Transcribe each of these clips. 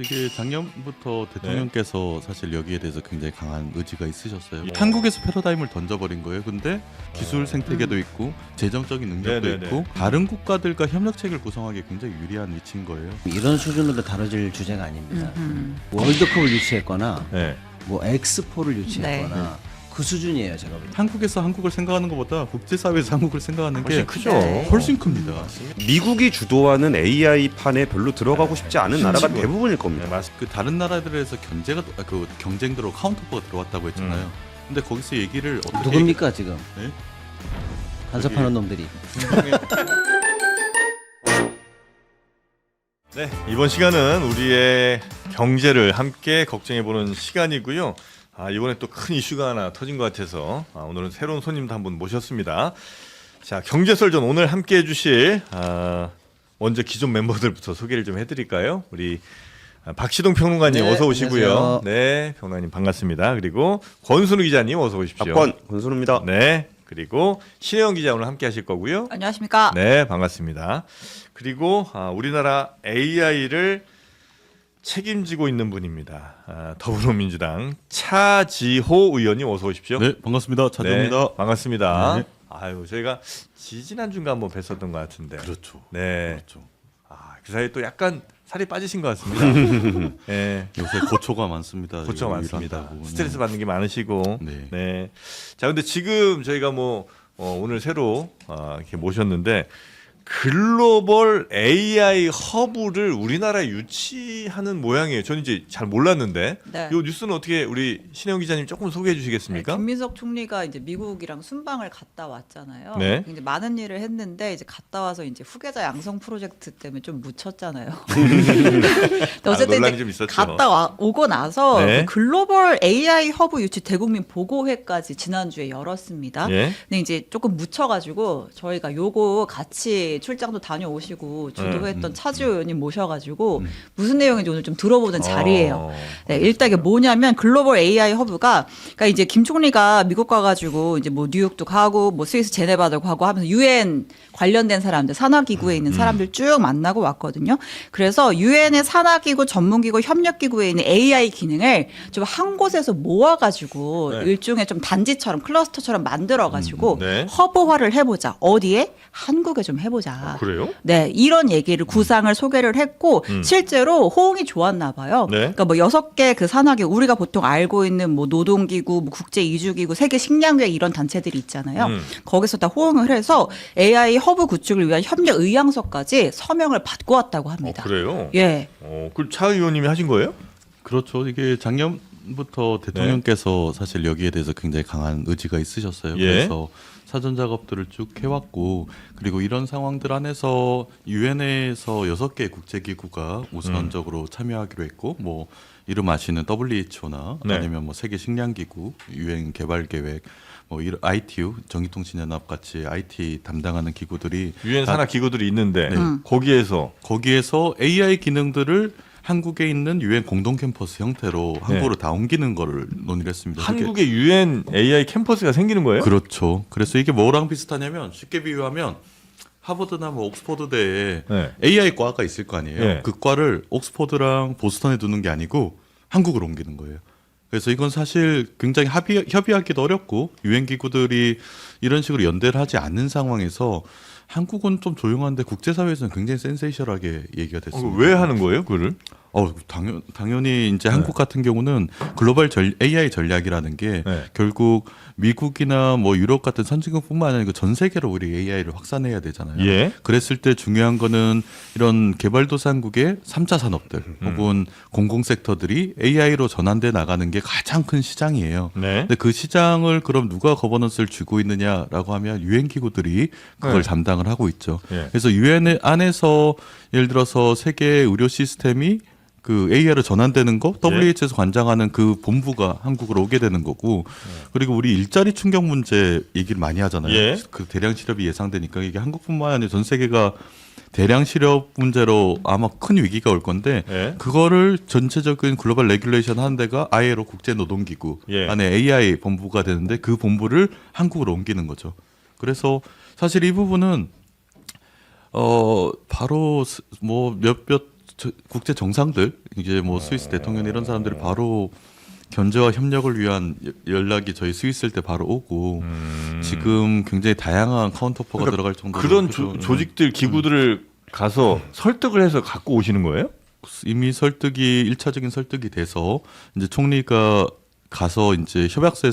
이게 작년부터 대통령께서 사실 여기에 대해서 굉장히 강한 의지가 있으셨어요. 예. 한국에서 패러다임을 던져버린 거예요. 근데 기술 생태계도 있고 재정적인 능력도 네네네. 있고 다른 국가들과 협력체계를 구성하기에 굉장히 유리한 위치인 거예요. 이런 수준으로 다뤄질 주제가 아닙니다. 월드컵을 유치했거나 네. 뭐 엑스포를 유치했거나 그 수준이에요, 제가 볼 때. 한국에서 한국을 생각하는 것보다 국제사회에서 한국을 생각하는 게 훨씬 크죠. 훨씬 큽니다. 미국이 주도하는 AI 판에 별로 들어가고 싶지 않은 나라가 대부분일 네, 겁니다. 맞습니다. 그 다른 나라들에서 경쟁으로 카운터파가 들어왔다고 했잖아요. 근데 거기서 얘기를 어떻게 누굽니까 지금? 네? 간섭하는 놈들이. 네, 이번 시간은 우리의 경제를 함께 걱정해보는 시간이고요. 이번에 또 큰 이슈가 하나 터진 것 같아서 오늘은 새로운 손님도 한분 모셨습니다. 자, 경제설전 오늘 함께 해주실 먼저 기존 멤버들부터 소개를 좀 해드릴까요? 우리 박시동 평론가님 네, 어서 오시고요. 안녕하세요. 네, 평론가님 반갑습니다. 그리고 권순우 기자님 어서 오십시오. 박권 권순우입니다. 네, 그리고 신혜영 기자 오늘 함께 하실 거고요. 안녕하십니까. 네, 반갑습니다. 그리고 우리나라 AI를 책임지고 있는 분입니다. 더불어민주당 차지호 의원님 어서 오십시오. 네, 반갑습니다. 차주입니다. 네, 반갑습니다. 네. 아유, 저희가 지지난주인가 한번 뵀었던 것 같은데. 그렇죠. 네. 그렇죠. 그 사이에 또 약간 살이 빠지신 것 같습니다. 네. 요새 고초가 많습니다. 고초가 이거 많습니다. 일한다고. 스트레스 받는 게 많으시고. 네. 네. 자, 근데 지금 저희가 오늘 새로 이렇게 모셨는데 글로벌 AI 허브를 우리나라에 유치하는 모양이에요. 저는 이제 잘 몰랐는데 네. 이 뉴스는 어떻게 우리 신혜영 기자님 조금 소개해 주시겠습니까? 김민석 총리가 이제 미국이랑 순방을 갔다 왔잖아요. 네. 이제 많은 일을 했는데 이제 갔다 와서 이제 후계자 양성 프로젝트 때문에 좀 묻혔잖아요. 어쨌든 논란이 이제 좀 있었죠. 갔다 오고 나서 네. 그 글로벌 AI 허브 유치 대국민 보고회까지 지난주에 열었습니다. 예. 근데 이제 조금 묻혀가지고 저희가 요거 같이 출장도 다녀오시고 주도했던 차지호 의원님 모셔가지고 무슨 내용인지 오늘 좀 들어보는 자리예요. 네, 일단 이게 뭐냐면 글로벌 AI 허브가 그러니까 이제 김 총리가 미국 가가지고 이제 뭐 뉴욕도 가고 뭐 스위스 제네바도 가고 하면서 유엔 관련된 사람들 산하기구에 있는 사람들 쭉 만나고 왔거든요. 그래서 유엔의 산하기구 전문기구 협력기구에 있는 AI 기능을 좀 한 곳에서 모아가지고 네. 일종의 좀 단지처럼 클러스터처럼 만들어가지고 네. 허브화를 해보자. 어디에? 한국에 좀 해보자. 그래요? 네, 이런 얘기를 구상을 소개를 했고 실제로 호응이 좋았나 봐요. 네. 그러니까 뭐 6개 그 산하기구 우리가 보통 알고 있는 뭐 노동기구, 뭐 국제이주기구, 세계식량회 이런 단체들이 있잖아요. 거기서 다 호응을 해서 AI 허브 구축을 위한 협력 의향서까지 서명을 받고 왔다고 합니다. 그래요? 예. 그 차 의원님이 하신 거예요? 그렇죠. 이게 작년부터 대통령께서 사실 여기에 대해서 굉장히 강한 의지가 있으셨어요. 예. 그래서 사전 작업들을 쭉 해왔고 그리고 이런 상황들 안에서 유엔에서 6개 국제기구가 우선적으로 참여하기로 했고 뭐 이름 아시는 WHO나 네. 아니면 뭐 세계식량기구, 유엔 개발계획, 뭐 ITU 전기통신연합 같이 IT 담당하는 기구들이 유엔 산하 기구들이 있는데 네. 거기에서 AI 기능들을 한국에 있는 유엔 공동 캠퍼스 형태로 한국으로 다 옮기는 거를 논의를 했습니다. 한국에 유엔 AI 캠퍼스가 생기는 거예요? 그렇죠. 그래서 이게 뭐랑 비슷하냐면 쉽게 비유하면 하버드나 뭐 옥스퍼드대에 네. AI 과가 있을 거 아니에요. 네. 그 과를 옥스퍼드랑 보스턴에 두는 게 아니고 한국으로 옮기는 거예요. 그래서 이건 사실 굉장히 협의하기도 어렵고 유엔 기구들이 이런 식으로 연대를 하지 않는 상황에서 한국은 좀 조용한데 국제사회에서는 굉장히 센세이션하게 얘기가 됐습니다. 왜 하는 거예요, 그를? 당연히 이제 한국 같은 경우는 글로벌 AI 전략이라는 게 네. 결국 미국이나 뭐 유럽 같은 선진국뿐만 아니라 전 세계로 우리 AI를 확산해야 되잖아요. 예. 그랬을 때 중요한 거는 이런 개발도상국의 3차 산업들 혹은 공공섹터들이 AI로 전환돼 나가는 게 가장 큰 시장이에요. 네. 근데 그 시장을 그럼 누가 거버넌스를 쥐고 있느냐라고 하면 유엔 기구들이 그걸 네. 담당을 하고 있죠. 예. 그래서 유엔 안에서 예를 들어서 세계 의료 시스템이 그 AI로 전환되는 거 WHO에서 관장하는 그 본부가 한국으로 오게 되는 거고 그리고 우리 일자리 충격 문제 얘기를 많이 하잖아요. 예. 그 대량 실업이 예상되니까 이게 한국뿐만 아니라 전 세계가 대량 실업 문제로 아마 큰 위기가 올 건데 예. 그거를 전체적인 글로벌 레귤레이션 하는 데가 ILO 국제노동기구 예. 안에 AI 본부가 되는데 그 본부를 한국으로 옮기는 거죠. 그래서 사실 이 부분은 바로 뭐 몇몇 국제 정상들 이제 뭐 스위스 대통령 이런 사람들이 바로 견제와 협력을 위한 연락이 저희 스위스일 때 바로 오고 지금 굉장히 다양한 카운터퍼가 그러니까 들어갈 정도로 그런 그죠. 조직들 기구들을 가서 설득을 해서 갖고 오시는 거예요? 이미 설득이 1차적인 설득이 돼서 이제 총리가 가서 이제 협약서에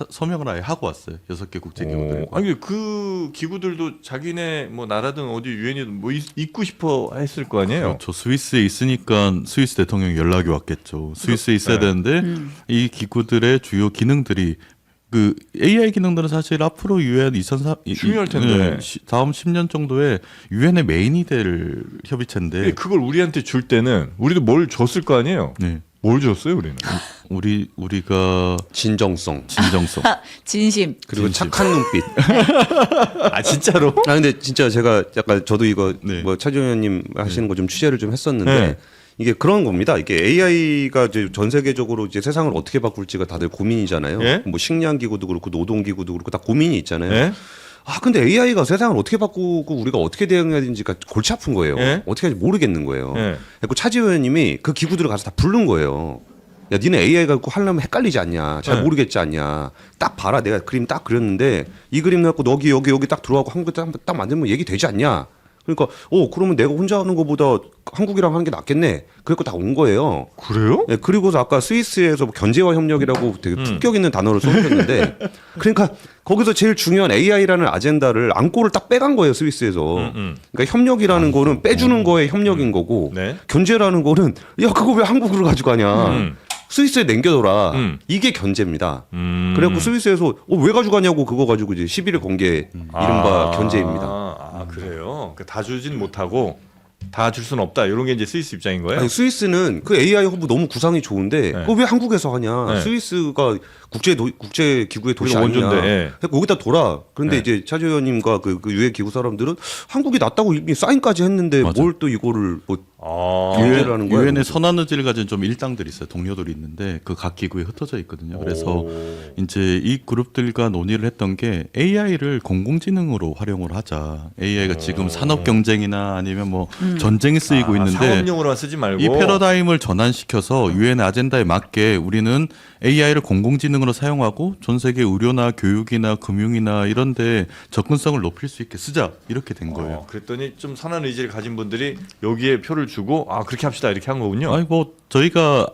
서명을 아예 하고 왔어요. 6개 국제 기구들. 아니 그 기구들도 자기네 뭐 나라든 어디 유엔이든 뭐 있고 싶어 했을 거 아니에요. 그렇죠. 스위스에 있으니까 스위스 대통령이 연락이 왔겠죠. 스위스에 있어야 네. 되는데 이 기구들의 주요 기능들이 그 AI 기능들은 사실 앞으로 유엔 중요할 텐데. 다음 10년 정도에 유엔의 메인이 될 협의체인데 근데 그걸 우리한테 줄 때는 우리도 뭘 줬을 거 아니에요. 네. 뭘 줬어요 우리는? 우리가 진정성 진정성 진심. 그리고 진심. 착한 눈빛. 아 진짜로? 아 근데 진짜 제가 약간 저도 이거 네. 뭐 차지원 의원님 하시는 거 좀 취재를 좀 했었는데 네. 이게 그런 겁니다. 이게 AI가 이제 전 세계적으로 이제 세상을 어떻게 바꿀지가 다들 고민이잖아요. 예? 뭐 식량 기구도 그렇고 노동 기구도 그렇고 다 고민이 있잖아요. 네? 아 근데 AI가 세상을 어떻게 바꾸고 우리가 어떻게 대응해야 되는지가 골치 아픈 거예요. 예? 어떻게 할지 모르겠는 거예요. 네. 그래서 차지원 의원님이 그 기구들을 가서 다 부른 거예요. 야, 니네 AI 갖고 하려면 헷갈리지 않냐? 잘 네. 모르겠지 않냐? 딱 봐라. 내가 그림 딱 그렸는데 이 그림 갖고 여기 딱 들어가고 한국에 딱 만들면 얘기 되지 않냐? 그러니까 그러면 내가 혼자 하는 것보다 한국이랑 하는 게 낫겠네. 그래서 다 온 거예요. 그래요? 네, 그리고서 아까 스위스에서 뭐 견제와 협력이라고 되게 품격 있는 단어를 써주셨는데 그러니까 거기서 제일 중요한 AI라는 아젠다를 안고를 딱 빼간 거예요 스위스에서. 그러니까 협력이라는 거는 빼주는 거에 협력인 거고 네. 견제라는 거는 야 그거 왜 한국으로 가지고 가냐. 스위스에 남겨둬라. 이게 견제입니다. 그래갖고 스위스에서 왜 가져가냐고 그거 가지고 이제 11일 공개 이른바 견제입니다. 아 그래요? 그러니까 다 주진 못하고 다 줄 수는 없다. 이런 게 이제 스위스 입장인 거예요? 아니, 스위스는 그 AI 허브 너무 구상이 좋은데 네. 그거 왜 한국에서 하냐? 네. 스위스가 국제 기구의 도시 우리가 아니냐? 원조인데, 예. 그러니까 거기다 둬라. 그런데 네. 이제 차 의원님과 그 유엔 기구 사람들은 한국이 낫다고 이미 사인까지 했는데 맞아. 뭘 또 이거를 뭐 아, 견제를 하는 거야? 유엔의 선한 의지를 가진 좀 일당들이 있어요. 동료들이 있는데 그 각 기구에 흩어져 있거든요. 그래서 이제 이 그룹들과 논의를 했던 게 AI를 공공지능으로 활용을 하자. AI가 지금 산업 경쟁이나 아니면 뭐 전쟁에 쓰이고 있는데 상업용으로만 쓰지 말고 이 패러다임을 전환시켜서 유엔 아젠다에 맞게 우리는 AI를 공공지능으로 사용하고 전 세계 의료나 교육이나 금융이나 이런 데 접근성을 높일 수 있게 쓰자. 이렇게 된 거예요. 그랬더니 좀 선한 의지를 가진 분들이 여기에 표를 주고 그렇게 합시다 이렇게 한 거군요. 아니 뭐 저희가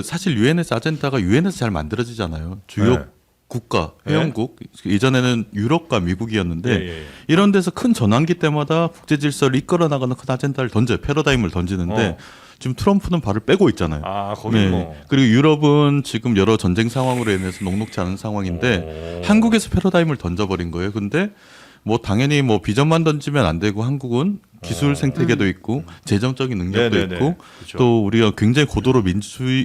사실 유엔에서 아젠다가 유엔에서 잘 만들어지잖아요. 주요 네. 국가, 회원국 이전에는 유럽과 미국이었는데 예. 이런 데서 큰 전환기 때마다 국제 질서를 이끌어 나가는 큰 아젠다를 던져요. 패러다임을 던지는데 지금 트럼프는 발을 빼고 있잖아요. 거기 뭐 그리고 유럽은 지금 여러 전쟁 상황으로 인해서 녹록지 않은 상황인데 한국에서 패러다임을 던져버린 거예요. 근데 뭐 당연히 뭐 비전만 던지면 안 되고 한국은 기술 생태계도 있고 재정적인 능력도 네네네. 있고 그렇죠. 또 우리가 굉장히 고도로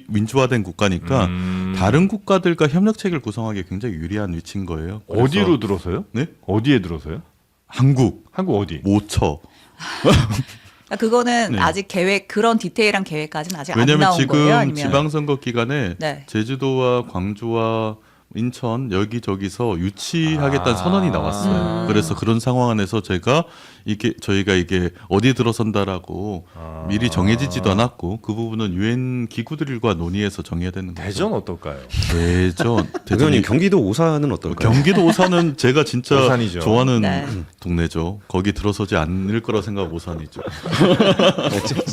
민주화된 국가니까 다른 국가들과 협력 체계를 구성하기에 굉장히 유리한 위치인 거예요. 그래서 어디로 들어서요? 네? 어디에 들어서요? 한국 한국 어디? 모처. 그러니까 그거는 네. 아직 그런 디테일한 계획까지는 아직 안 왜냐하면 나온 지금 거예요? 아니면 지방선거 기간에 네. 제주도와 광주와 인천 여기저기서 유치하겠다는 선언이 나왔어요. 그래서 그런 상황 안에서 저희가 이게 어디 들어선다라고 미리 정해지지도 않았고 그 부분은 유엔 기구들과 논의해서 정해야 되는 거죠. 대전 어떨까요? 대전. 대표님 경기도 오산은 어떨까요? 경기도 오산은 제가 진짜 오산이죠. 좋아하는 네. 동네죠. 거기 들어서지 않을 거라 생각하고 오산이죠.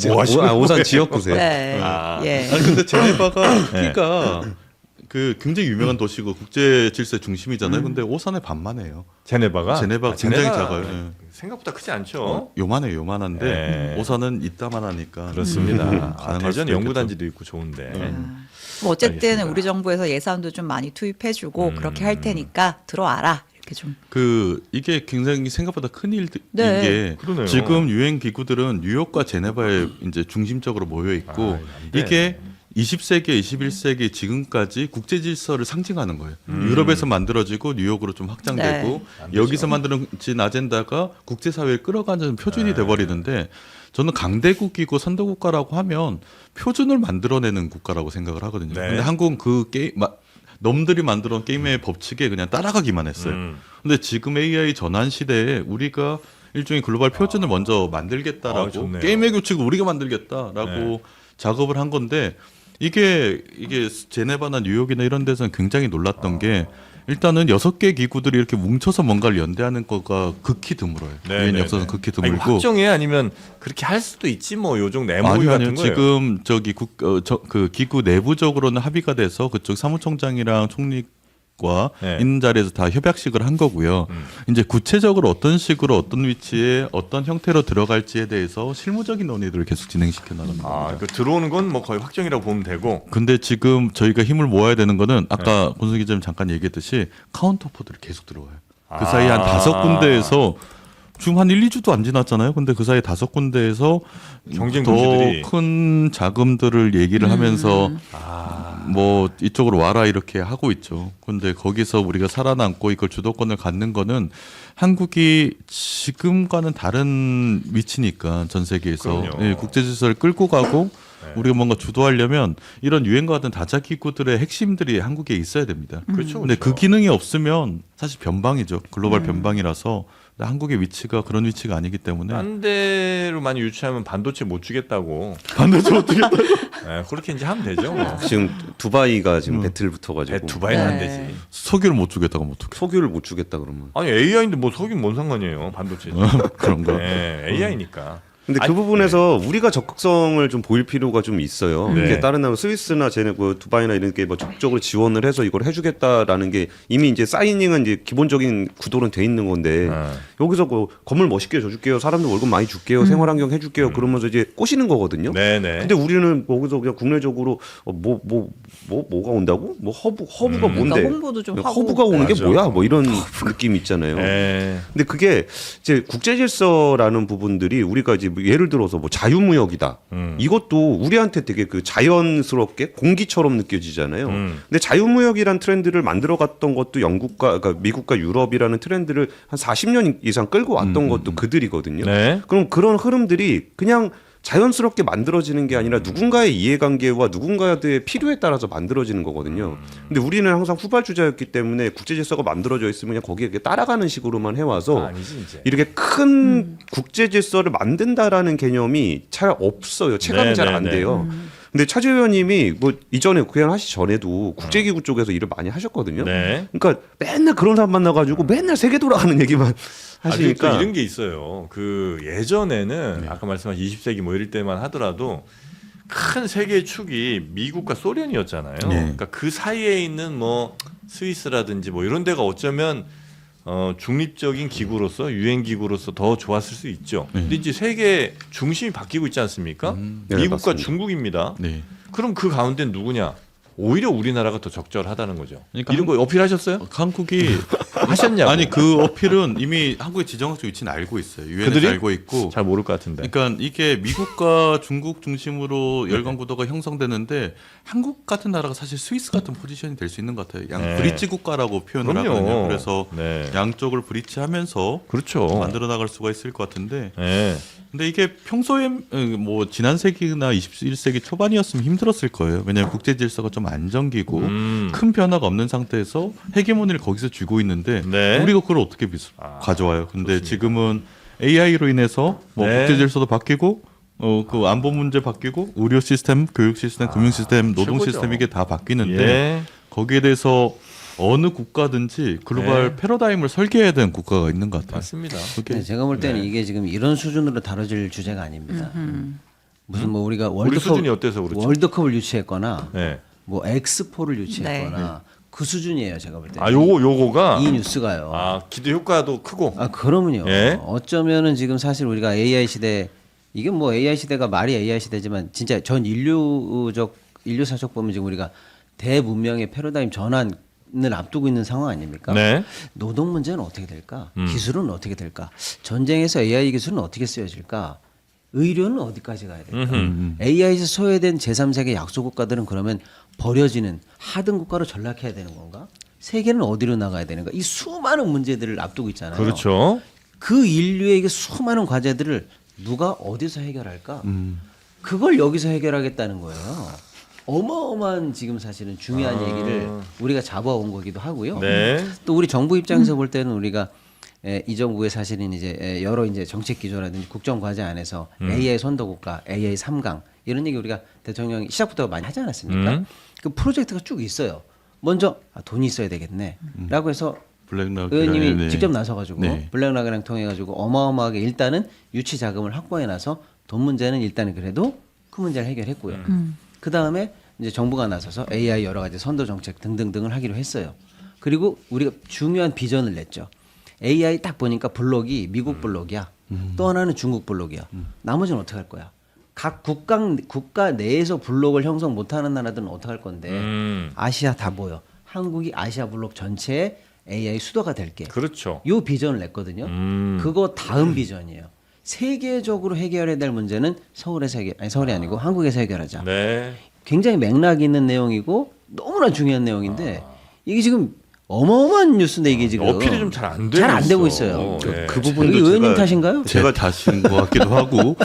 뭐 하시는 오산 지역구세요. 네. 예. 아니 근데 제네바가 크기가 그 굉장히 유명한 도시고 국제 질서 중심이잖아요. 근데 오산의 반만 해요. 제네바가? 제네바가 굉장히 작아요. 예. 생각보다 크지 않죠. 요만한데 네. 오산은 이따만하니까 그렇습니다. 가능할 대전 수도 연구단지도 있고 좋은데. 뭐 어쨌든 알겠습니다. 우리 정부에서 예산도 좀 많이 투입해주고 그렇게 할 테니까 들어와라 이렇게 좀. 이게 굉장히 생각보다 큰 일인 네. 게 그러네요. 지금 유엔 기구들은 뉴욕과 제네바에 이제 중심적으로 모여 있고 안 돼. 이게 20세기, 21세기 지금까지 국제 질서를 상징하는 거예요. 유럽에서 만들어지고 뉴욕으로 좀 확장되고 네. 여기서 만들어진 아젠다가 국제사회에 끌어가는 표준이 돼버리는데 저는 강대국이고 선도국가라고 하면 표준을 만들어내는 국가라고 생각을 하거든요. 네. 근데 한국은 그 놈들이 만들어온 게임의 법칙에 그냥 따라가기만 했어요. 근데 지금 AI 전환 시대에 우리가 일종의 글로벌 표준을 먼저 만들겠다라고 좋네요. 게임의 규칙을 우리가 만들겠다라고 네. 작업을 한 건데 이게 제네바나 뉴욕이나 이런 데서는 굉장히 놀랐던 게 일단은 6개 기구들이 이렇게 뭉쳐서 뭔가를 연대하는 거가 극히 드물어요. 유엔 역사상 극히 아니, 드물고. 확정해 아니면 그렇게 할 수도 있지 뭐 요정 네모의 아니요, 같은 아니요. 거예요. 지금 저기 그 기구 내부적으로는 합의가 돼서 그쪽 사무총장이랑 총리과 네. 있는 자리에서 다 협약식을 한 거고요. 이제 구체적으로 어떤 식으로 어떤 위치에 어떤 형태로 들어갈지에 대해서 실무적인 논의들을 계속 진행시켜 나가는 겁니다. 그 들어오는 건 뭐 거의 확정이라고 보면 되고. 근데 지금 저희가 힘을 모아야 되는 거는 아까 권순 기자님 잠깐 얘기했듯이 카운터포들이 계속 들어와요. 그 사이에 한 5군데에서 지금 한 1, 2주도 안 지났잖아요. 근데 그 사이에 5군데에서 경쟁 도시들이. 더 큰 자금들을 얘기를 하면서 뭐 이쪽으로 와라 이렇게 하고 있죠. 근데 거기서 우리가 살아남고 이걸 주도권을 갖는 거는 한국이 지금과는 다른 위치니까 전 세계에서 그럼요. 예, 국제 질서를 끌고 가고 우리가 뭔가 주도하려면 이런 유엔과 같은 다자 기구들의 핵심들이 한국에 있어야 됩니다. 그렇죠. 근데 그 그렇죠. 기능이 없으면 사실 변방이죠. 글로벌 변방이라서 한국의 위치가 그런 위치가 아니기 때문에 딴 데로 많이 유치하면 반도체 못 주겠다고. 반대로 어떻게 네, 그렇게 이제 하면 되죠. 뭐. 지금 두바이가 지금 배틀 붙어가지고 두바이는 안 네. 되지. 석유를 못 주겠다고 뭐 어떻게 석유를 못 주겠다 그러면. 아니 AI인데 뭐 석유 뭔 상관이에요 반도체. 그런가? 네, AI니까. 근데 아니, 그 부분에서 우리가 적극성을 좀 보일 필요가 좀 있어요. 네. 이게 다른 나라 스위스나 쟤네 뭐 두바이나 이런 게 뭐 적극적으로 지원을 해서 이걸 해주겠다라는 게 이미 이제 사이닝은 이제 기본적인 구도는 돼 있는 건데 여기서 뭐 건물 멋있게 줘줄게요, 사람들 월급 많이 줄게요, 생활환경 해줄게요, 그러면서 이제 꼬시는 거거든요. 네네. 근데 우리는 거기서 그냥 국내적으로 뭐가 온다고? 뭐 허브가 뭔데? 그러니까 홍보도 좀 하고. 허브가 오는 게 맞아. 뭐야? 뭐 이런 느낌 있잖아요. 네. 근데 그게 이제 국제 질서라는 부분들이 우리가 이제 뭐 예를 들어서 뭐 자유무역이다. 이것도 우리한테 되게 그 자연스럽게 공기처럼 느껴지잖아요. 근데 자유무역이란 트렌드를 만들어 갔던 것도 그러니까 미국과 유럽이라는 트렌드를 한 40년 이상 끌고 왔던 것도 그들이거든요. 네. 그럼 그런 흐름들이 그냥 자연스럽게 만들어지는 게 아니라 누군가의 이해관계와 누군가의 필요에 따라서 만들어지는 거거든요. 근데 우리는 항상 후발주자였기 때문에 국제 질서가 만들어져 있으면 그냥 거기에 이렇게 따라가는 식으로만 해와서 아니지 이제. 이렇게 큰 국제 질서를 만든다라는 개념이 잘 없어요. 체감이 잘 안 네네네. 돼요. 근데 차 의원님이 뭐 이전에 국회의원 하시기 전에도 국제기구 쪽에서 일을 많이 하셨거든요. 네. 그러니까 맨날 그런 사람 만나가지고 맨날 세계 돌아가는 얘기만 하시니까 하시니까 이런 게 있어요. 그 예전에는 아까 말씀하신 20세기 뭐 이럴 때만 하더라도 큰 세계 축이 미국과 소련이었잖아요. 그러니까 그 사이에 있는 뭐 스위스라든지 뭐 이런 데가 어쩌면 중립적인 기구로서 유엔 기구로서 더 좋았을 수 있죠. 근데 이제 세계 중심이 바뀌고 있지 않습니까? 네, 미국과 맞습니다. 중국입니다. 네. 그럼 그 가운데 누구냐? 오히려 우리나라가 더 적절하다는 거죠. 그러니까 이런 거 어필하셨어요? 한국이 하셨냐고? 아니 그 어필은 이미 한국의 지정학적 위치는 알고 있어요. 유엔에서 그들이? 알고 있고. 잘 모를 것 같은데. 그러니까 이게 미국과 중국 중심으로 열강 구도가 형성되는데 한국 같은 나라가 사실 스위스 같은 포지션이 될 수 있는 것 같아요. 네. 브릿지 국가라고 표현을 그럼요. 하거든요. 그래서 네. 양쪽을 브릿지하면서 그렇죠. 만들어 나갈 수가 있을 것 같은데. 네. 근데 이게 평소에 뭐 지난 세기나 21세기 초반이었으면 힘들었을 거예요. 왜냐하면 국제 질서가 좀 안정기고 큰 변화가 없는 상태에서 헤게모니를 거기서 쥐고 있는데 네. 우리가 그걸 어떻게 가져와요? 근데 지금은 AI로 인해서 뭐 네. 국제 질서도 바뀌고 그 안보 문제 바뀌고 의료 시스템, 교육 시스템, 금융 시스템, 노동 최고죠. 시스템 이게 다 바뀌는데 예. 거기에 대해서 어느 국가든지 글로벌 네. 패러다임을 설계해야 되는 국가가 있는 것 같아요. 맞습니다. 그게 네, 제가 볼 때는 이게 지금 이런 수준으로 다뤄질 주제가 아닙니다. 무슨 뭐 우리가 우리 수준이 어때서 그렇죠? 월드컵을 유치했거나 네. 뭐 엑스포를 유치했거나 그 수준이에요. 제가 볼 때. 아 요거가 이 뉴스가요. 기대 효과도 크고. 그러면요. 예? 어쩌면은 지금 사실 우리가 AI 시대 이게 뭐 AI 시대가 말이 AI 시대지만 진짜 전 인류사적 보면 지금 우리가 대문명의 패러다임 전환을 앞두고 있는 상황 아닙니까? 네. 노동 문제는 어떻게 될까? 기술은 어떻게 될까? 전쟁에서 AI 기술은 어떻게 쓰여질까? 의료는 어디까지 가야 될까? AI에서 소외된 제3세계 약소 국가들은 그러면 버려지는 하등 국가로 전락해야 되는 건가? 세계는 어디로 나가야 되는가? 이 수많은 문제들을 앞두고 있잖아요. 그렇죠. 그 인류의 그 수많은 과제들을 누가 어디서 해결할까? 그걸 여기서 해결하겠다는 거예요. 어마어마한 지금 사실은 중요한 얘기를 우리가 잡아온 거기도 하고요. 네. 또 우리 정부 입장에서 볼 때는 우리가 이 정부의 사실은 이제 여러 이제 정책 기조라든지 국정 과제 안에서 AI 선도국가, AI 3강 이런 얘기 우리가 대통령이 시작부터 많이 하지 않았습니까? 그 프로젝트가 쭉 있어요. 먼저 돈이 있어야 되겠네라고 해서 블랙락 의원님이 직접 나서가지고 네. 블랙락이랑 통해가지고 어마어마하게 일단은 유치 자금을 확보해놔서 돈 문제는 일단은 그래도 그 문제를 해결했고요. 그 다음에 이제 정부가 나서서 AI 여러 가지 선도 정책 등등등을 하기로 했어요. 그리고 우리가 중요한 비전을 냈죠. AI 딱 보니까 블록이 미국 블록이야. 또 하나는 중국 블록이야. 나머지는 어떻게 할 거야? 각 국가 내에서 블록을 형성 못하는 나라들은 어떻게 할 건데 아시아 다 모여. 한국이 아시아 블록 전체의 AI 수도가 될게. 그렇죠. 요 비전을 냈거든요. 그거 다음 비전이에요. 세계적으로 해결해야 될 문제는 서울이 아니고 한국에서 해결하자. 네. 굉장히 맥락이 있는 내용이고 너무나 중요한 내용인데 이게 지금 어마어마한 뉴스인데 이게 지금 어필이 좀 잘 안 되고 잘 안 되고 있어요. 네. 그 이게 부분도 의원님 제가- 탓인가요? 제가 다신 것 같기도 하고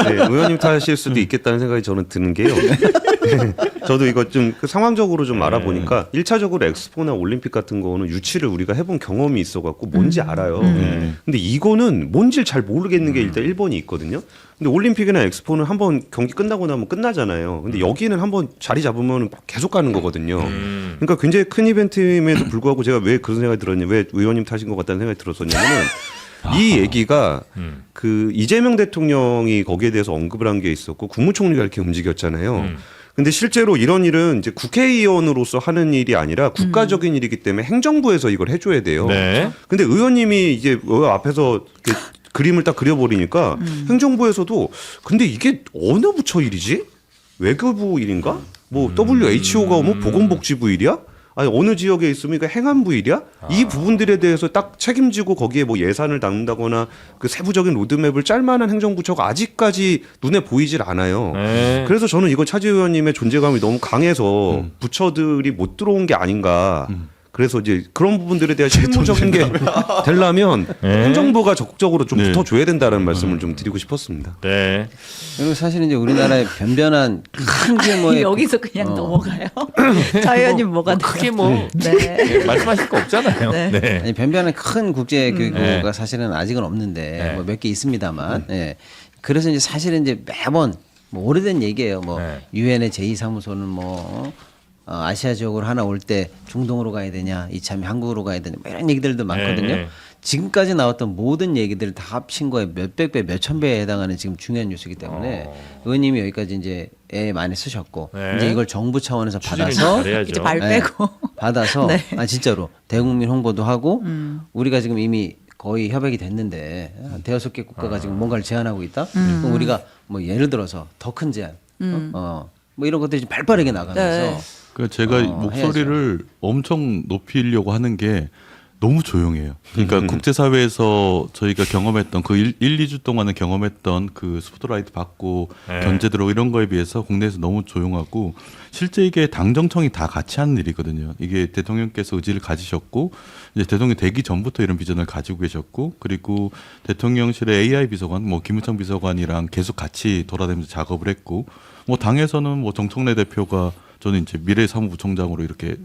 네, 의원님 탓일 수도 있겠다는 생각이 저는 드는 게요. 네, 저도 이거 좀그 상황적으로 좀 알아보니까 1차적으로 엑스포나 올림픽 같은 거는 유치를 우리가 해본 경험이 있어갖고 뭔지 알아요. 근데 이거는 뭔지 잘 모르겠는 게 일단 1번이 있거든요. 근데 올림픽이나 엑스포는 한번 경기 끝나고 나면 끝나잖아요. 근데 여기는 한번 자리 잡으면 계속 가는 거거든요. 그러니까 굉장히 큰 이벤트임에도 불구하고 제가 왜 그런 생각이 들었냐, 왜 의원님 탓인 것 같다는 생각이 들었었냐면은 이 얘기가 그 이재명 대통령이 거기에 대해서 언급을 한 게 있었고 국무총리가 이렇게 움직였잖아요. 근데 실제로 이런 일은 이제 국회의원으로서 하는 일이 아니라 국가적인 일이기 때문에 행정부에서 이걸 해줘야 돼요. 네. 근데 의원님이 이제 앞에서 이렇게 그림을 딱 그려버리니까 행정부에서도 근데 이게 어느 부처 일이지? 외교부 일인가? 뭐 WHO가 오면 보건복지부 일이야? 아니 어느 지역에 있으면 이거 행안부 일이야? 이 부분들에 대해서 딱 책임지고 거기에 뭐 예산을 담는다거나 그 세부적인 로드맵을 짤 만한 행정부처가 아직까지 눈에 보이질 않아요. 네. 그래서 저는 이건 차지 의원님의 존재감이 너무 강해서 부처들이 못 들어온 게 아닌가. 그래서 이제 그런 부분들에 대한 실무적인 게 되려면 네. 행정부가 적극적으로 좀 네. 붙어줘야 된다는 말씀을 좀 드리고 싶었습니다. 네. 그리고 사실 이제 우리나라의 변변한 큰 규모의 여기서 그냥 넘어가요. 차 의원님 뭐가 돼요? 크게 뭐 네. 말씀하실 거 없잖아요. 네. 네. 아니, 변변한 큰 국제 교류가 네. 사실은 아직은 없는데 네. 뭐 몇 개 있습니다만, 예. 그래서 이제 사실은 이제 매번 뭐 오래된 얘기예요. 뭐 네. 유엔의 제2사무소는 뭐 아시아 지역으로 하나 올 때 중동으로 가야 되냐, 이참에 한국으로 가야 되냐, 뭐 이런 얘기들도 많거든요. 네. 지금까지 나왔던 모든 얘기들을 다 합친 거에 몇백 배, 몇천 배에 해당하는 지금 중요한 뉴스이기 때문에 의원님이 여기까지 이제 애 많이 쓰셨고 네. 이제 이걸 정부 차원에서 추진을 받아서 잘해야죠. 이제 발 빼고. 받아서 네. 진짜로 대국민 홍보도 하고 우리가 지금 이미 거의 협약이 됐는데 대여섯 개 국가가 지금 뭔가를 제안하고 있다. 그럼 우리가 뭐 예를 들어서 더 큰 제안, 뭐 이런 것들이 좀 발빠르게 나가면서 네. 그 제가 목소리를 엄청 높이려고 하는 게 너무 조용해요. 그러니까 국제사회에서 저희가 경험했던 그 1, 2주 동안은 경험했던 그 스포트라이트 받고 네. 견제 들어오고 이런 거에 비해서 국내에서 너무 조용하고 실제 이게 당정청이 다 같이 하는 일이거든요. 이게 대통령께서 의지를 가지셨고 이제 대통령이 되기 전부터 이런 비전을 가지고 계셨고 그리고 대통령실의 AI 비서관 뭐 김우창 비서관이랑 계속 같이 돌아다니면서 작업을 했고 뭐 당에서는 뭐 정청래 대표가 저는 이제 미래사무부총장으로 이렇게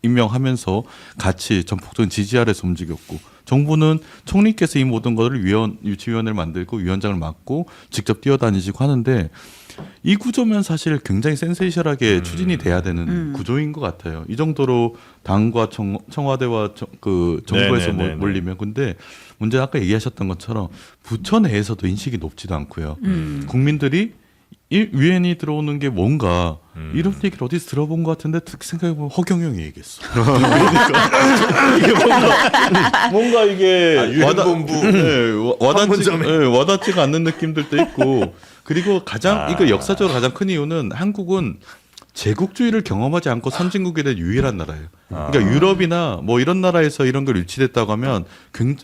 임명하면서 같이 전폭적인 지지 아래서 움직였고 정부는 총리께서 이 모든 것을 유치위원회를 만들고 위원장을 맡고 직접 뛰어다니시고 하는데 이 구조면 사실 굉장히 센세이션하게 추진이 돼야 되는 구조인 것 같아요. 이 정도로 당과 청와대와 그 정부에서 네네네네. 몰리면 근데 문제는 아까 얘기하셨던 것처럼 부처 내에서도 인식이 높지도 않고요. 국민들이 이 유엔이 들어오는 게 뭔가 이런 얘기를 어디서 들어본 것 같은데 생각해보면 허경영이 얘기했어. 그러니까 이게 뭔가 이게 유엔본부 와닿지가 않는 느낌들도 있고 그리고 가장 이거 역사적으로 가장 큰 이유는 한국은 제국주의를 경험하지 않고 선진국에 대한 유일한 나라예요. 그러니까 유럽이나 뭐 이런 나라에서 이런 걸 유치됐다고 하면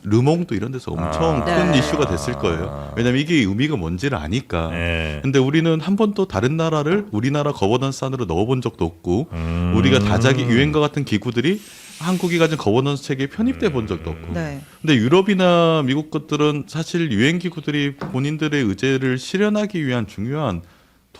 르몽도 이런 데서 엄청 큰 네. 이슈가 됐을 거예요. 왜냐하면 이게 의미가 뭔지를 아니까. 네. 근데 우리는 한 번도 다른 나라를 우리나라 거버넌스 안으로 넣어본 적도 없고 우리가 다자기 유엔과 같은 기구들이 한국이 가진 거버넌스 체계에 편입돼 본 적도 없고. 네. 근데 유럽이나 미국 것들은 사실 유엔 기구들이 본인들의 의제를 실현하기 위한 중요한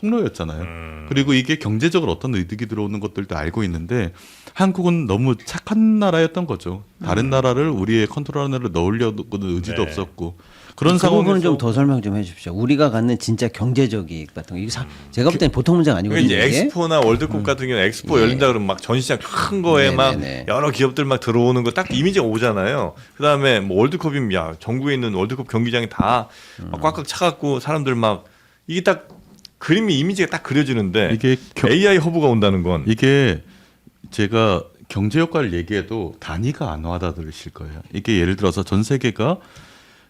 통로였잖아요. 그리고 이게 경제적으로 어떤 이득이 들어오는 것들도 알고 있는데 한국은 너무 착한 나라였던 거죠. 다른 나라를 우리의 컨트롤 안으로 넣으려는 의지도 네. 없었고 그런 그 부분은 상황에서 좀 더 설명 좀 해주십시오. 우리가 갖는 진짜 경제적 이익 같은 거 이게 제가 볼 때는 보통 문제가 아니거든요. 그러니까 이제 이게. 엑스포나 월드컵 같은 경우는 엑스포 네. 열린다 그러면 막 전시장 큰 거에 막 네네네. 여러 기업들 막 들어오는 거 딱 이미지가 오잖아요. 그다음에 뭐 월드컵이면 야 전국에 있는 월드컵 경기장이 다 막 꽉꽉 차갖고 사람들 막 이게 딱 그림이 이미지가 딱 그려지는데 이게 AI 허브가 온다는 건 이게 제가 경제 효과를 얘기해도 단위가 안 와닿으실 거예요. 이게 예를 들어서 전 세계가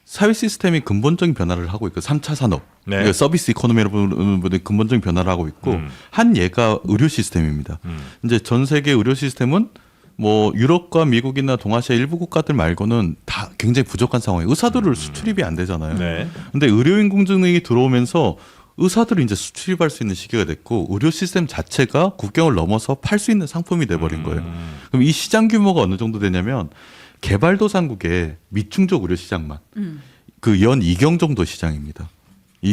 사회 시스템이 근본적인 변화를 하고 있고 3차 산업, 네. 그러니까 서비스 이코노미로 보는 근본적인 변화를 하고 있고 한 예가 의료 시스템입니다. 이제 전 세계 의료 시스템은 뭐 유럽과 미국이나 동아시아 일부 국가들 말고는 다 굉장히 부족한 상황이에요. 의사들을 수출입이 안 되잖아요. 네. 근데 의료인공지능이 들어오면서 의사들이 이제 수출입할 수 있는 시기가 됐고 의료 시스템 자체가 국경을 넘어서 팔 수 있는 상품이 돼버린 거예요. 그럼 이 시장 규모가 어느 정도 되냐면 개발도상국의 미충족 의료 시장만 그 연 2경 정도 시장입니다.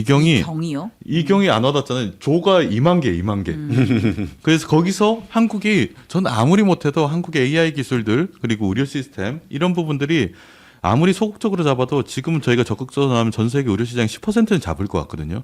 경이요? 이경이 안 와닿잖아요. 조가 2만 개. 그래서 거기서 한국이 전 아무리 못해도 한국의 AI 기술들 그리고 의료 시스템 이런 부분들이 아무리 소극적으로 잡아도 지금은 저희가 적극적으로 나오면 전 세계 의료 시장 10%는 잡을 것 같거든요.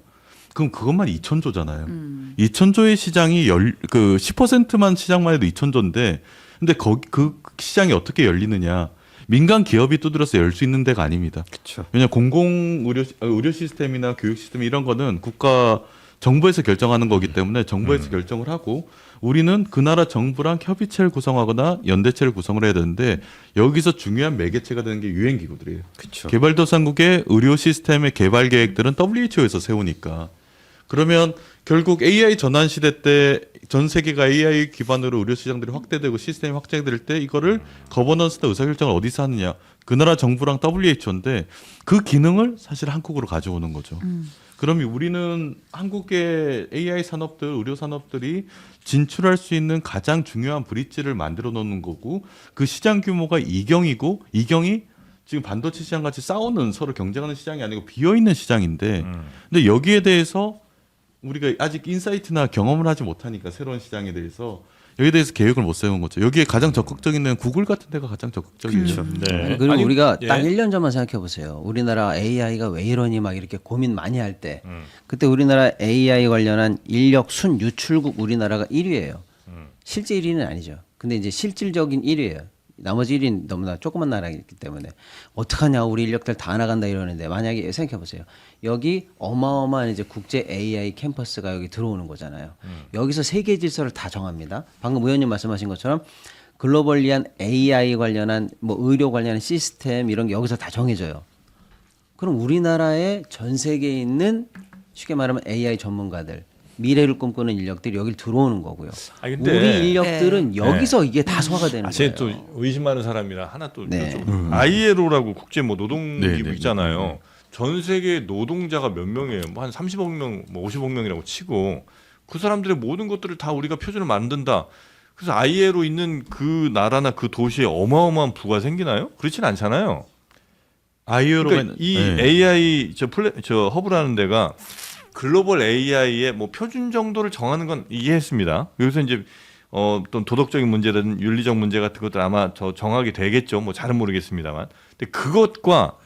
그럼 그것만 2,000조잖아요. 2,000조의 시장이 10%만 시장만 해도 2,000조인데 근데 그 시장이 어떻게 열리느냐? 민간 기업이 두드려서 열 수 있는 데가 아닙니다. 그렇죠. 왜냐 공공 의료 시스템이나 교육 시스템 이런 거는 국가 정부에서 결정하는 거기 때문에 정부에서 결정을 하고 우리는 그 나라 정부랑 협의체를 구성하거나 연대체를 구성을 해야 되는데 여기서 중요한 매개체가 되는 게 유엔 기구들이에요. 그렇죠. 개발도상국의 의료 시스템의 개발 계획들은 WHO에서 세우니까 그러면 결국 AI 전환 시대 때 전 세계가 AI 기반으로 의료 시장들이 확대되고 시스템이 확장될 때 이거를 거버넌스나 의사결정을 어디서 하느냐 그 나라 정부랑 WHO인데 그 기능을 사실 한국으로 가져오는 거죠. 그러면 우리는 한국의 AI 산업들, 의료 산업들이 진출할 수 있는 가장 중요한 브릿지를 만들어 놓는 거고 그 시장 규모가 이경이고 이경이 지금 반도체 시장 같이 싸우는 서로 경쟁하는 시장이 아니고 비어 있는 시장인데 근데 여기에 대해서 우리가 아직 인사이트나 경험을 하지 못하니까 새로운 시장에 대해서 여기에 대해서 계획을 못 세운 거죠. 여기에 가장 적극적인 데는 구글 같은 데가 가장 적극적이죠. 네. 그리고 아니, 우리가 예. 딱 1년 전만 생각해 보세요. 우리나라 AI가 왜 이러니 막 이렇게 고민 많이 할 때 그때 우리나라 AI 관련한 인력 순 유출국 우리나라가 1위예요. 실제 1위는 아니죠. 근데 이제 실질적인 1위예요. 나머지 1위는 너무나 조그만 나라이기 때문에 어떡하냐 우리 인력들 다 나간다 이러는데 만약에 생각해 보세요. 여기 어마어마한 이제 국제 AI 캠퍼스가 여기 들어오는 거잖아요. 여기서 세계 질서를 다 정합니다. 방금 의원님 말씀하신 것처럼 글로벌리한 AI 관련한 뭐 의료 관련한 시스템 이런 게 여기서 다 정해져요. 그럼 우리나라의 전 세계에 있는 쉽게 말하면 AI 전문가들 미래를 꿈꾸는 인력들이 여기 들어오는 거고요. 아, 근데 우리 인력들은 여기서 이게 다 소화가 되는 제가 거예요. 또 의심하는 사람이라 하나 또 네. ILO라고 국제 뭐 노동기구 네, 네, 있잖아요. 전 세계 노동자가 몇 명이에요? 뭐 한 30억 명, 뭐 50억 명이라고 치고 그 사람들의 모든 것들을 다 우리가 표준을 만든다. 그래서 ILO 있는 그 나라나 그 도시에 어마어마한 부가 생기나요? 그렇진 않잖아요. 그러니까 이 AI 저 허브라는 데가 글로벌 AI의 뭐 표준 정도를 정하는 건 이해했습니다. 여기서 이제 어떤 도덕적인 문제든 윤리적 문제 같은 것들 아마 더 정하게 되겠죠. 뭐 잘은 모르겠습니다만. 근데 그것과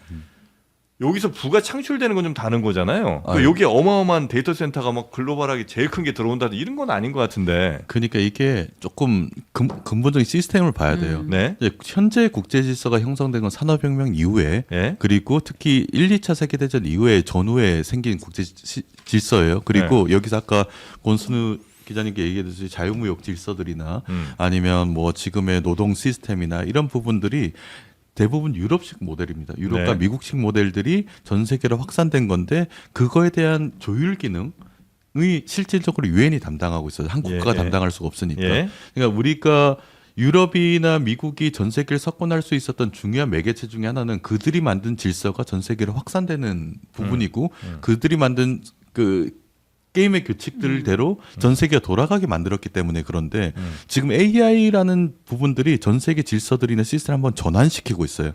여기서 부가 창출되는 건 좀 다른 거잖아요. 그러니까 여기에 어마어마한 데이터 센터가 막 글로벌하게 제일 큰 게 들어온다 이런 건 아닌 것 같은데. 그러니까 이게 조금 근본적인 시스템을 봐야 돼요. 네. 이제 현재 국제 질서가 형성된 건 산업혁명 이후에 네. 그리고 특히 1, 2차 세계대전 이후에 전후에 생긴 국제 질서예요. 그리고 여기서 아까 권순우 기자님께 얘기했듯이 자유무역 질서들이나 아니면 뭐 지금의 노동 시스템이나 이런 부분들이 대부분 유럽식 모델입니다. 유럽과 네. 미국식 모델들이 전 세계로 확산된 건데 그거에 대한 조율 기능이 실질적으로 유엔이 담당하고 있어요. 한국가가 예. 담당할 수가 없으니까. 예. 그러니까 우리가 유럽이나 미국이 전 세계를 석권할 수 있었던 중요한 매개체 중에 하나는 그들이 만든 질서가 전 세계로 확산되는 부분이고 그들이 만든 그 게임의 규칙들대로 전 세계가 돌아가게 만들었기 때문에 그런데 지금 AI라는 부분들이 전 세계 질서들이나 시스템을 한번 전환시키고 있어요.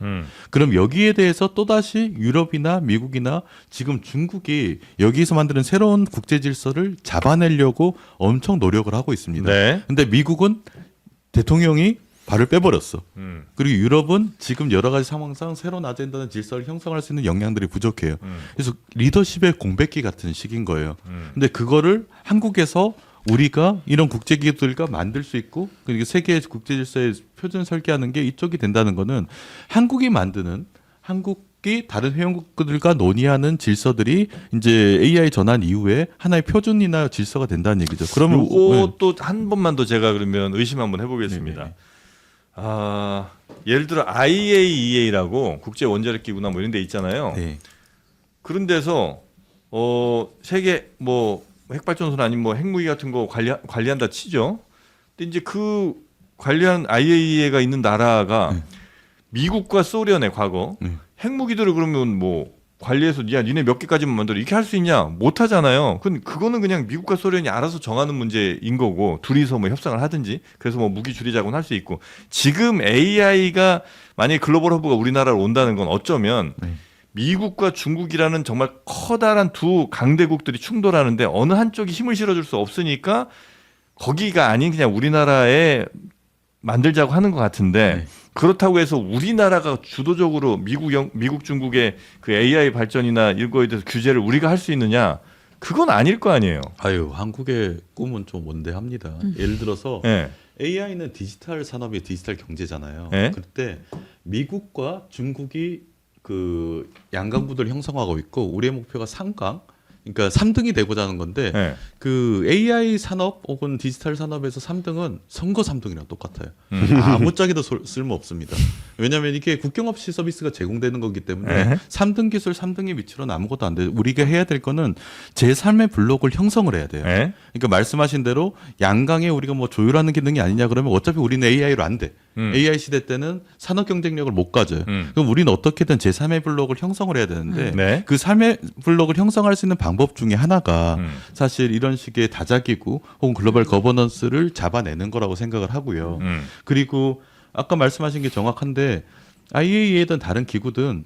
그럼 여기에 대해서 또다시 유럽이나 미국이나 지금 중국이 여기서 만드는 새로운 국제 질서를 잡아내려고 엄청 노력을 하고 있습니다. 네. 근데 미국은 대통령이 발을 빼버렸어. 그리고 유럽은 지금 여러 가지 상황상 새로운 아젠다나 질서를 형성할 수 있는 역량들이 부족해요. 그래서 리더십의 공백기 같은 시기인 거예요. 근데 그거를 한국에서 우리가 이런 국제기구들과 만들 수 있고 그리고 세계 국제 질서의 표준 설계하는 게 이쪽이 된다는 거는 한국이 만드는 한국이 다른 회원국들과 논의하는 질서들이 이제 AI 전환 이후에 하나의 표준이나 질서가 된다는 얘기죠. 그러면 요것도 한 번만 더 제가 그러면 의심 한번 해보겠습니다. 네네. 예를 들어 IAEA라고 국제 원자력 기구나 뭐 이런 데 있잖아요. 네. 그런 데서 세계 뭐 핵발전소나 아니면 뭐 핵무기 같은 거 관리한다 치죠. 근데 이제 그 관리한 IAEA가 있는 나라가 미국과 소련의 과거 핵무기들을 그러면 뭐 관리해서 야 니네 몇 개까지만 만들어 이렇게 할 수 있냐 못 하잖아요. 그거는 그냥 미국과 소련이 알아서 정하는 문제인 거고 둘이서 뭐 협상을 하든지 그래서 뭐 무기 줄이 자고는 할 수 있고 지금 AI가 만약에 글로벌 허브가 우리나라로 온다는 건 어쩌면 미국과 중국이라는 정말 커다란 두 강대국들이 충돌하는데 어느 한쪽이 힘을 실어줄 수 없으니까 거기가 아닌 그냥 우리나라에 만들자고 하는 것 같은데 그렇다고 해서 우리나라가 주도적으로 미국 중국의 그 AI 발전이나 이런 거에 대해서 규제를 우리가 할 수 있느냐 그건 아닐 거 아니에요. 아유 한국의 꿈은 좀 원대합니다. 예를 들어서 네. AI는 디지털 산업의 디지털 경제잖아요. 네. 그때 미국과 중국이 그 양강구도를 형성하고 있고 우리의 목표가 3강, 그러니까 3등이 되고자 하는 건데 네. 그 AI 산업 혹은 디지털 산업에서 3등은 선거 3등이랑 똑같아요. 아무짝에도 쓸모 없습니다. 왜냐하면 이게 국경 없이 서비스가 제공되는 거기 때문에 3등 기술 3등에 미치로는 아무것도 안 돼요. 우리가 해야 될 거는 제3의 블록을 형성을 해야 돼요. 네. 그러니까 말씀하신 대로 양강에 우리가 뭐 조율하는 기능이 아니냐 그러면 어차피 우리는 AI로 안 돼. AI 시대 때는 산업 경쟁력을 못 가져요. 그럼 우리는 어떻게든 제3의 블록을 형성을 해야 되는데 네. 그 3의 블록을 형성할 수 있는 방법 중에 하나가 사실 이런 식의 다자기구 혹은 글로벌 거버넌스를 잡아내는 거라고 생각을 하고요. 그리고 아까 말씀하신 게 정확한데 IAEA든 다른 기구든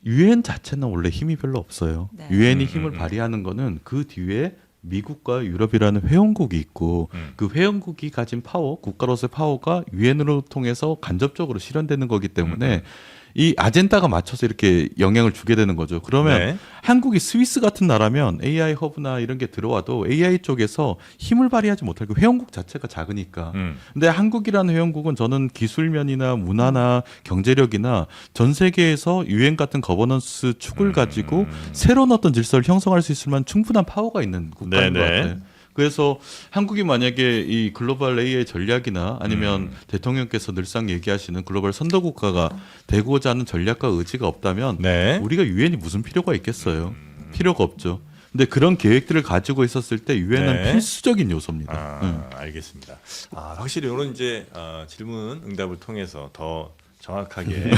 유엔 자체는 원래 힘이 별로 없어요. 네. 유엔이 힘을 발휘하는 거는 그 뒤에 미국과 유럽이라는 회원국이 있고 그 회원국이 가진 파워, 국가로서의 파워가 유엔으로 통해서 간접적으로 실현되는 거기 때문에 이 아젠다가 맞춰서 이렇게 영향을 주게 되는 거죠. 그러면 네. 한국이 스위스 같은 나라면 AI 허브나 이런 게 들어와도 AI 쪽에서 힘을 발휘하지 못할 그 회원국 자체가 작으니까. 근데 한국이라는 회원국은 저는 기술면이나 문화나 경제력이나 전 세계에서 유엔 같은 거버넌스 축을 가지고 새로운 어떤 질서를 형성할 수 있을 만한 충분한 파워가 있는 국가인 것 네네. 같아요. 그래서 한국이 만약에 이 글로벌 AI 전략이나 아니면 대통령께서 늘상 얘기하시는 글로벌 선도 국가가 되고자 하는 전략과 의지가 없다면 네. 우리가 유엔이 무슨 필요가 있겠어요? 필요가 없죠. 근데 그런 계획들을 가지고 있었을 때 유엔은 네. 필수적인 요소입니다. 알겠습니다. 확실히 이런 이제 질문 응답을 통해서 더 정확하게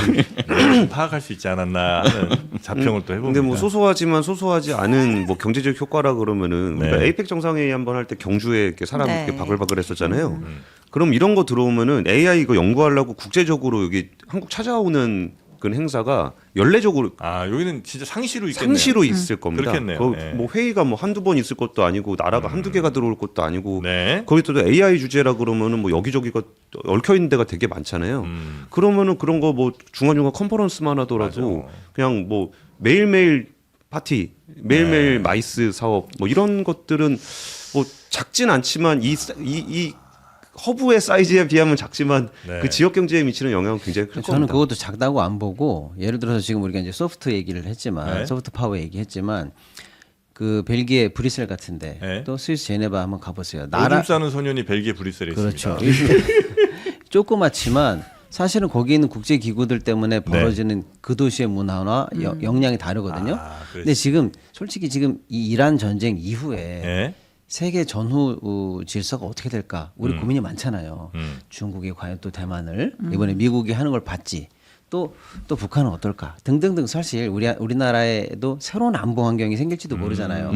파악할 수 있지 않았나 하는 자평을 또 해봅니다. 근데 뭐 소소하지만 소소하지 않은 뭐 경제적 효과라 그러면은 네. 우리가 에이펙 정상회의 한번 할 때 경주에 이렇게 사람 네. 이렇게 바글바글 했었잖아요. 그럼 이런 거 들어오면은 AI 이거 연구하려고 국제적으로 여기 한국 찾아오는 그 행사가 연례적으로 여기는 진짜 상시로 있겠네요. 상시로 있을 겁니다. 그렇겠네요. 거- 네. 뭐 회의가 뭐 한두 번 있을 것도 아니고 나라가 한두 개가 들어올 것도 아니고 네. 거기서도 AI 주제라 그러면은 뭐 여기저기가 얽혀 있는 데가 되게 많잖아요. 그러면은 그런 거 뭐 중간중간 컨퍼런스만 하더라도 맞아. 그냥 뭐 매일매일 파티, 매일매일 마이스 사업 뭐 이런 것들은 뭐 작진 않지만 이 허브의 사이즈에 비하면 작지만 네. 그 지역 경제에 미치는 영향은 굉장히 클 저는 겁니다. 그것도 작다고 안 보고 예를 들어서 지금 우리가 이제 소프트 얘기를 했지만 네. 소프트 파워 얘기했지만 그 벨기에 브뤼셀 같은데 네. 또 스위스 제네바 한번 가보세요. 오줌 싸는 소년이 벨기에 브뤼셀에 그렇죠. 있습니다. 조그맣지만 사실은 거기 있는 국제 기구들 때문에 벌어지는 그 도시의 문화나 역량이 다르거든요. 그렇지. 근데 지금 솔직히 지금 이 이란 전쟁 이후에 네. 세계 전후 질서가 어떻게 될까 우리 고민이 많잖아요. 중국이 과연 또 대만을 이번에 미국이 하는 걸 봤지. 또 북한은 어떨까 등등등 사실 우리나라에도 새로운 안보 환경이 생길지도 모르잖아요.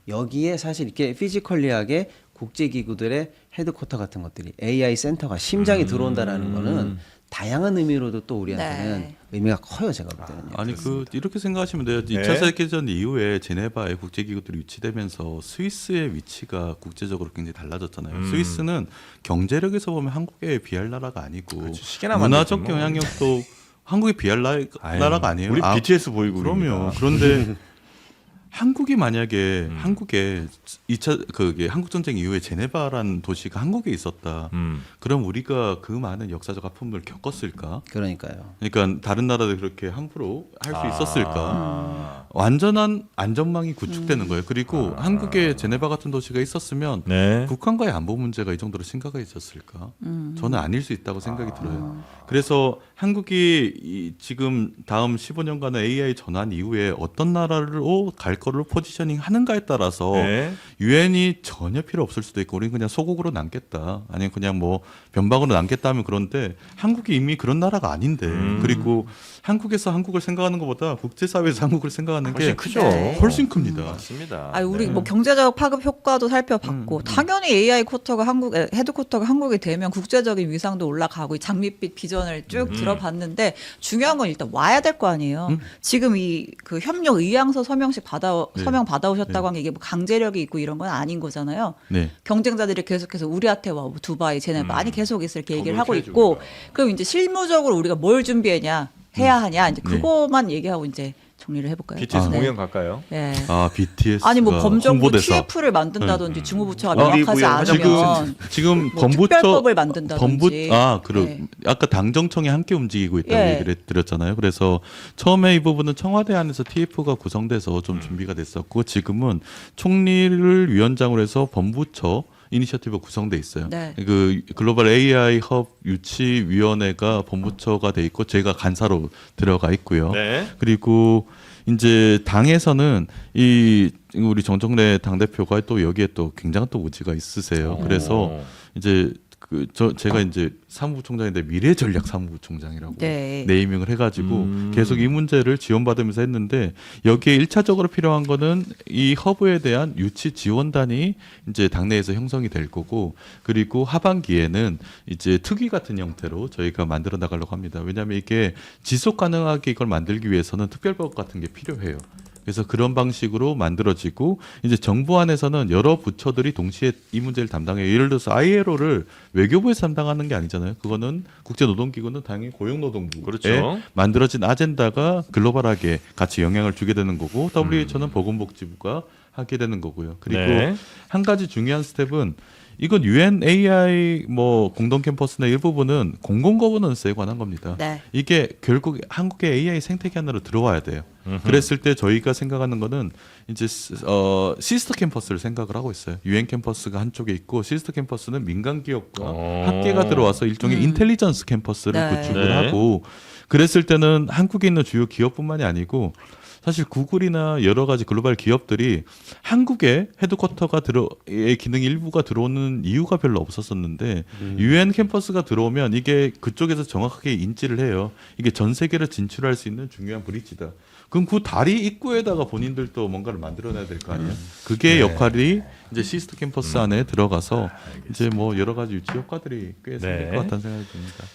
여기에 사실 이렇게 피지컬리하게 국제기구들의 헤드쿼터 같은 것들이 AI 센터가 심장이 들어온다라는 거는 다양한 의미로도 또 우리한테는 네. 의미가 커요, 제가 볼 때는요. 아니 이렇게 생각하시면 돼요. 2차 세계대전 이후에 제네바에 국제기구들이 유치되면서 스위스의 위치가 국제적으로 굉장히 달라졌잖아요. 스위스는 경제력에서 보면 한국에 비할 나라가 아니고 그렇죠. 시계나 문화적 만들지 뭐. 영향력도 한국에 비할 나라가 아니에요. 우리 BTS 보이국입니다. 그럼요. 그런데 한국이 만약에 한국에 2차 그게 한국 전쟁 이후에 제네바라는 도시가 한국에 있었다. 그럼 우리가 그 많은 역사적 아픔을 겪었을까? 그러니까요. 그러니까 다른 나라들 그렇게 함부로 할 수 있었을까? 완전한 안전망이 구축되는 거예요. 그리고 한국에 제네바 같은 도시가 있었으면 네. 북한과의 안보 문제가 이 정도로 심각해졌을까? 저는 아닐 수 있다고 생각이 들어요. 그래서 한국이 지금 다음 15년간의 AI 전환 이후에 어떤 나라로 갈 거를 포지셔닝 하는가에 따라서 네. 유엔이 전혀 필요 없을 수도 있고 우리는 그냥 소국으로 남겠다. 아니면 그냥 뭐 변방으로 남겠다 하면 그런데 한국이 이미 그런 나라가 아닌데 그리고 한국에서 한국을 생각하는 것보다 국제사회에서 한국을 생각하는 게 훨씬 크죠. 네. 훨씬 큽니다. 맞습니다. 아니 우리 네. 뭐 경제적 파급 효과도 살펴봤고 당연히 AI 쿼터가 헤드쿼터가 한국이 되면 국제적인 위상도 올라가고 이 장밋빛 비전을 쭉 들어봤는데 중요한 건 일단 와야 될 거 아니에요. 지금 이 그 협력 의향서 서명식 서명 받아오셨다고 한 게 이게 뭐 강제력이 있고 이런 건 아닌 거잖아요. 네. 경쟁자들이 계속해서 우리한테 와 뭐 두바이, 제네바 아니 계속 있을 이렇게 얘기를 하고 해야지, 있고 우리가. 그럼 이제 실무적으로 우리가 뭘 준비했냐 해야 하냐 이제 그거만 얘기하고 이제 정리를 해볼까요? BTS 네. 공연 갈까요? 네. 아 BTS 아니 뭐 검정부 홍보대사. TF를 만든다든지 중무부처가 아, 명확하지 우리 않으면 지금 뭐 범부처 특별법을 만든다든지. 네. 아까 당정청이 함께 움직이고 있다고 예. 얘기를 드렸잖아요. 그래서 처음에 이 부분은 청와대 안에서 TF가 구성돼서 좀 준비가 됐었고 지금은 총리를 위원장으로 해서 범부처 이니셔티브 구성돼 있어요. 네. 그 글로벌 AI 협 유치 위원회가 본부처가 돼 있고 제가 간사로 들어가 있고요. 네. 그리고 이제 당에서는 이 우리 정청래 당 대표가 또 여기에 또 굉장한 또 우지가 있으세요. 그래서 이제 제가 이제 사무부총장인데 미래전략사무부총장이라고 네. 네이밍을 해가지고 계속 이 문제를 지원받으면서 했는데 여기에 1차적으로 필요한 거는 이 허브에 대한 유치 지원단이 이제 당내에서 형성이 될 거고 그리고 하반기에는 이제 특위 같은 형태로 저희가 만들어 나가려고 합니다. 왜냐하면 이게 지속 가능하게 이걸 만들기 위해서는 특별법 같은 게 필요해요. 그래서 그런 방식으로 만들어지고 이제 정부 안에서는 여러 부처들이 동시에 이 문제를 담당해요. 예를 들어서 ILO를 외교부에서 담당하는 게 아니잖아요. 그거는 국제노동기구는 당연히 고용노동부에 그렇죠. 만들어진 아젠다가 글로벌하게 같이 영향을 주게 되는 거고 WHO는 보건복지부가 하게 되는 거고요. 그리고 네. 한 가지 중요한 스텝은 이건 UN AI 뭐 공동 캠퍼스나 일부분은 공공 거버넌스에 관한 겁니다. 네. 이게 결국 한국의 AI 생태계 안으로 들어와야 돼요. 그랬을 때 저희가 생각하는 거는 이제 시스터 캠퍼스를 생각을 하고 있어요. UN 캠퍼스가 한쪽에 있고 시스터 캠퍼스는 민간 기업과 학계가 들어와서 일종의 인텔리전스 캠퍼스를 네. 구축을 네. 하고 그랬을 때는 한국에 있는 주요 기업뿐만이 아니고 사실 구글이나 여러 가지 글로벌 기업들이 한국에 헤드쿼터의 기능 일부가 들어오는 이유가 별로 없었었는데 UN 캠퍼스가 들어오면 이게 그쪽에서 정확하게 인지를 해요. 이게 전 세계를 진출할 수 있는 중요한 브릿지다. 그럼 그 다리 입구에다가 본인들도 뭔가를 만들어내야 될 거 아니에요. 그게 역할이 이제 시스터 캠퍼스 안에 들어가서 이제 뭐 여러 가지 유치 효과들이 꽤 생길 것 같다는 생각이 듭니다.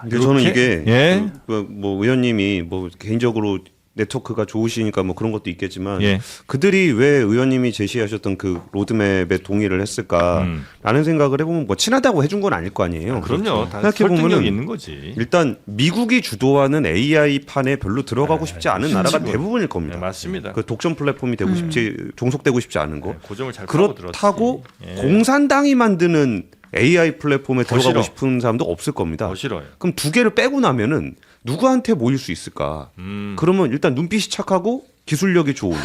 근데 저는 이게 예. 뭐 의원님이 뭐 개인적으로 네트워크가 좋으시니까 뭐 그런 것도 있겠지만 예. 그들이 왜 의원님이 제시하셨던 그 로드맵에 동의를 했을까라는 생각을 해보면 뭐 친하다고 해준 건 아닐 거 아니에요. 그럼요. 다 생각해보면은 설득력이 있는 거지. 일단 미국이 주도하는 AI 판에 별로 들어가고 싶지 않은 나라가 대부분일 겁니다. 네, 맞습니다. 그 독점 플랫폼이 되고 싶지 종속되고 싶지 않은 거. 네, 고점을 잘 파고 그렇다고 들었지. 예. 공산당이 만드는 AI 플랫폼에 들어가고 싫어. 싶은 사람도 없을 겁니다. 더 싫어요. 그럼 두 개를 빼고 나면은 누구한테 모일 수 있을까? 그러면 일단 눈빛이 착하고 기술력이 좋은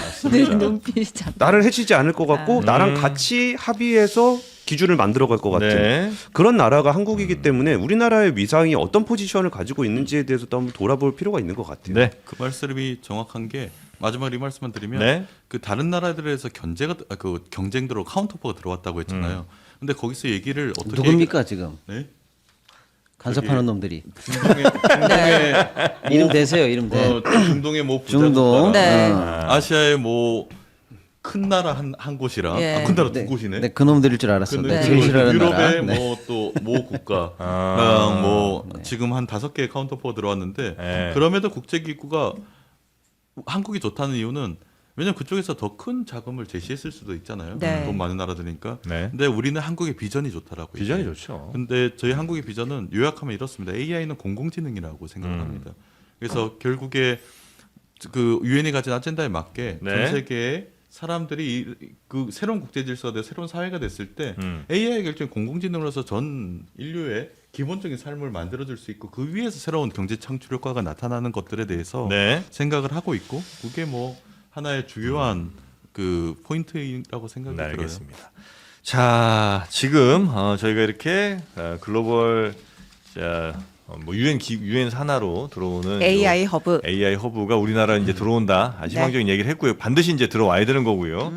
눈빛이 참. 나를 해치지 않을 것 같고 나랑 같이 합의해서 기준을 만들어갈 것 같은 네. 그런 나라가 한국이기 때문에 우리나라의 위상이 어떤 포지션을 가지고 있는지에 대해서도 한번 돌아볼 필요가 있는 것 같아요. 네. 그 말씀이 정확한 게 마지막으로 이 말씀만 드리면 네. 그 다른 나라들에서 그 경쟁도로 카운터퍼가 들어왔다고 했잖아요. 근데 거기서 얘기를 어떻게 누굽니까 지금? 네? 간섭하는 놈들이 네. 이름 대세요. 이름 대. 중동의 뭐 중동. 네. 아시아의 뭐 큰 나라 한 곳이랑 예. 큰 나라 네. 두 곳이네. 네, 그 놈들일 줄 알았어. 근데 네. 네. 제일 싫어하는 나라. 유럽의 네. 뭐 또 모 국가랑 뭐 지금 한 5개의 카운터포 들어왔는데 네. 그럼에도 국제기구가 한국이 좋다는 이유는 왜냐면 그쪽에서 더 큰 자금을 제시했을 수도 있잖아요. 네. 돈 많은 나라들이니까. 네. 근데 우리는 한국의 비전이 좋다라고. 비전이 얘기해요. 좋죠. 근데 저희 한국의 비전은 요약하면 이렇습니다. AI는 공공지능이라고 생각을 합니다. 그래서 결국에 그 유엔이 가진 아젠다에 맞게 네. 전 세계의 사람들이 그 새로운 국제 질서가 되고 새로운 사회가 됐을 때 음. AI 결정 공공지능으로서 전 인류의 기본적인 삶을 만들어줄 수 있고 그 위에서 새로운 경제 창출 효과가 나타나는 것들에 대해서 네. 생각을 하고 있고 그게 뭐 하나의 주요한 그 포인트라고 생각이 네, 들어요. 알겠습니다. 자, 지금 저희가 이렇게 글로벌 뭐 유엔 산하로 들어오는 AI 허브. AI 허브가 우리나라 이제 들어온다. 희망적인 얘기를 했고요. 반드시 이제 들어와야 되는 거고요.